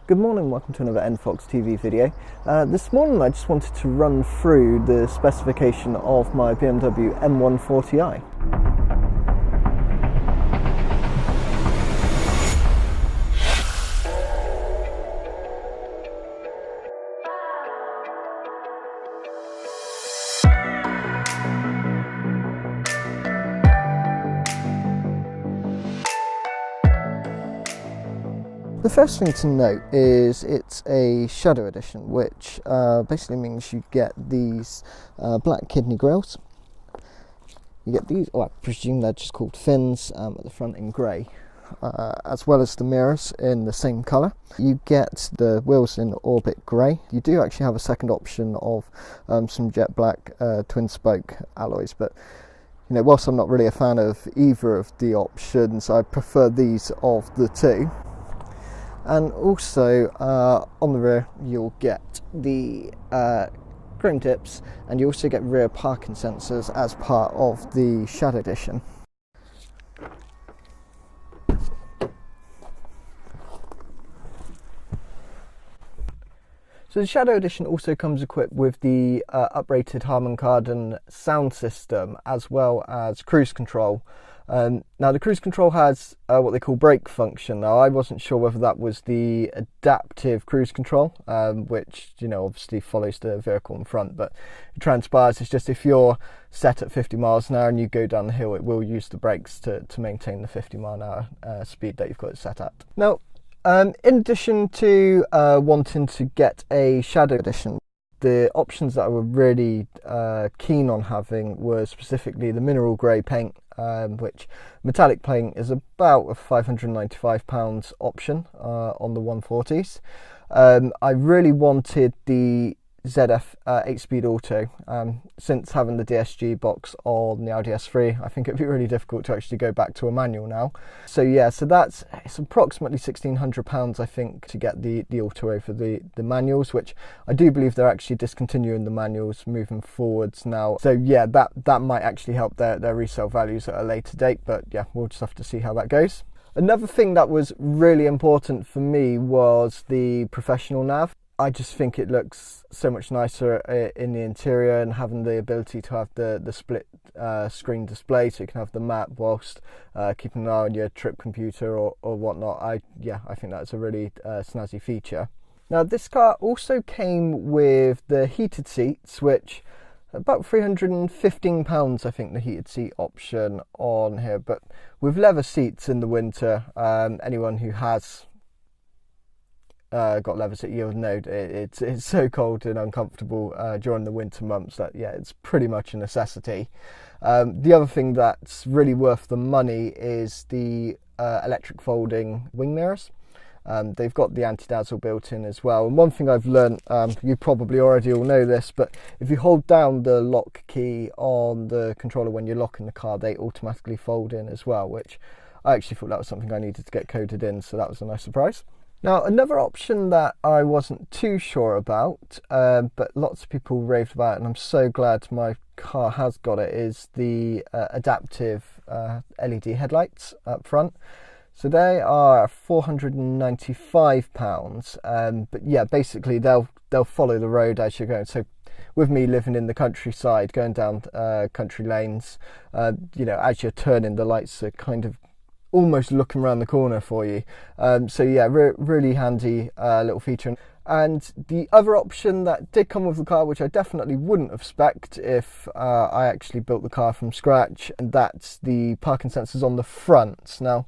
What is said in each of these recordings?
Good morning, welcome to another NFoxtv video. This morning I just wanted to run through the specification of my BMW M140i. The first thing to note is it's a Shadow Edition, which basically means you get these black kidney grills. You get these, I presume they're just called fins, at the front in grey, as well as the mirrors in the same colour. You get the wheels in orbit grey. You do actually have a second option of some jet black twin spoke alloys, but you know, whilst I'm not really a fan of either of the options, I prefer these of the two. And also on the rear you'll get the chrome tips, and you also get rear parking sensors as part of the Shadow Edition. So the Shadow Edition also comes equipped with the uprated Harman Kardon sound system as well as cruise control. Now the cruise control has what they call brake function. Now I wasn't sure whether that was the adaptive cruise control, which, you know, obviously follows the vehicle in front, but it transpires it's just if you're set at 50 miles an hour and you go down the hill, it will use the brakes to maintain the 50 mile an hour speed that you've got it set at. Now in addition to wanting to get a Shadow Edition, the options that I were really keen on having were specifically the mineral grey paint, which metallic paint is about a £595 option on the 140s. I really wanted the ZF 8-speed auto. Since having the DSG box on the Audi S3, I think it'd be really difficult to actually go back to a manual now. So yeah, so it's approximately £1,600 I think to get the auto over the manuals, which I do believe they're actually discontinuing the manuals moving forwards now. So yeah, that might actually help their resale values at a later date, but yeah, we'll just have to see how that goes. Another thing that was really important for me was the professional nav. I just think it looks so much nicer in the interior, and having the ability to have the split screen display, so you can have the map whilst keeping an eye on your trip computer or whatnot. I think that's a really snazzy feature. Now this car also came with the heated seats, which about £315 I think the heated seat option on here, but with leather seats in the winter, anyone who has got leather seat, you'll know it's so cold and uncomfortable during the winter months that yeah, it's pretty much a necessity. The other thing that's really worth the money is the electric folding wing mirrors. They've got the anti-dazzle built in as well, and one thing I've learned, you probably already all know this, but if you hold down the lock key on the controller when you're locking the car, they automatically fold in as well, which I actually thought that was something I needed to get coded in, so that was a nice surprise. Now another option that I wasn't too sure about, but lots of people raved about, and I'm so glad my car has got it, is the adaptive LED headlights up front. So they are £495, but yeah, basically they'll follow the road as you're going. So with me living in the countryside, going down country lanes, you know, as you're turning, the lights are kind of almost looking around the corner for you. So yeah, really handy little feature. And the other option that did come with the car, which I definitely wouldn't have spec'd if I actually built the car from scratch, and that's the parking sensors on the front. Now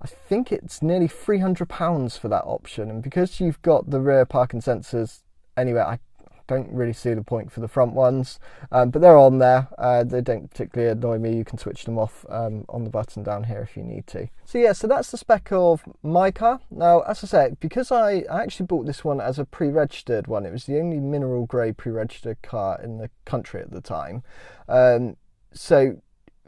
I think it's nearly £300 for that option, and because you've got the rear parking sensors anyway, I don't really see the point for the front ones, but they're on there. They don't particularly annoy me. You can switch them off on the button down here if you need to. So yeah, so that's the spec of my car. Now as I said, because I actually bought this one as a pre-registered one, it was the only mineral grey pre-registered car in the country at the time, so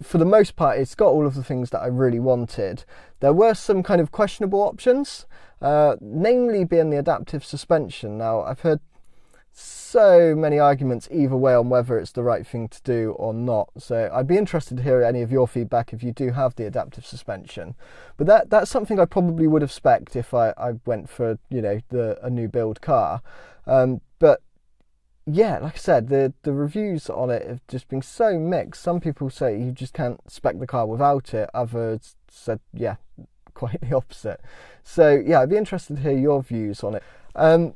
for the most part it's got all of the things that I really wanted. There were some kind of questionable options, namely being the adaptive suspension. Now I've heard so many arguments either way on whether it's the right thing to do or not. So I'd be interested to hear any of your feedback if you do have the adaptive suspension. But that's something I probably would have spec'd if I went for, you know, a new build car. But yeah, like I said, the reviews on it have just been so mixed. Some people say you just can't spec the car without it. Others said, yeah, quite the opposite. So yeah, I'd be interested to hear your views on it.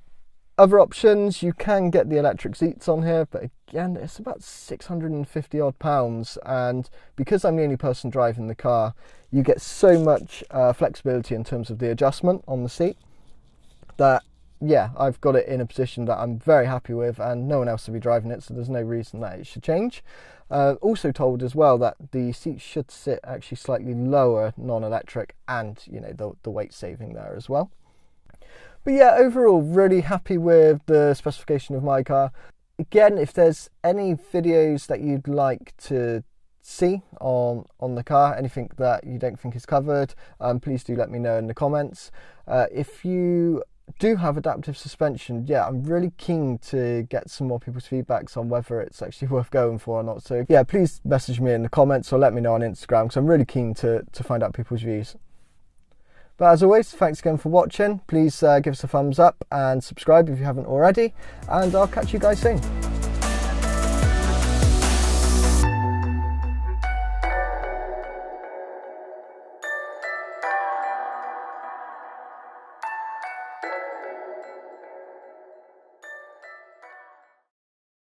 Other options, you can get the electric seats on here, but again, it's about 650 odd pounds. And because I'm the only person driving the car, you get so much flexibility in terms of the adjustment on the seat that, yeah, I've got it in a position that I'm very happy with, and no one else will be driving it, so there's no reason that it should change. Also told as well that the seats should sit actually slightly lower non-electric, and, you know, the weight saving there as well. But yeah, overall, really happy with the specification of my car. Again, if there's any videos that you'd like to see on the car, anything that you don't think is covered, please do let me know in the comments. If you do have adaptive suspension, yeah, I'm really keen to get some more people's feedbacks on whether it's actually worth going for or not. So yeah, please message me in the comments or let me know on Instagram, because I'm really keen to find out people's views. But as always, thanks again for watching. Please give us a thumbs up and subscribe if you haven't already, and I'll catch you guys soon.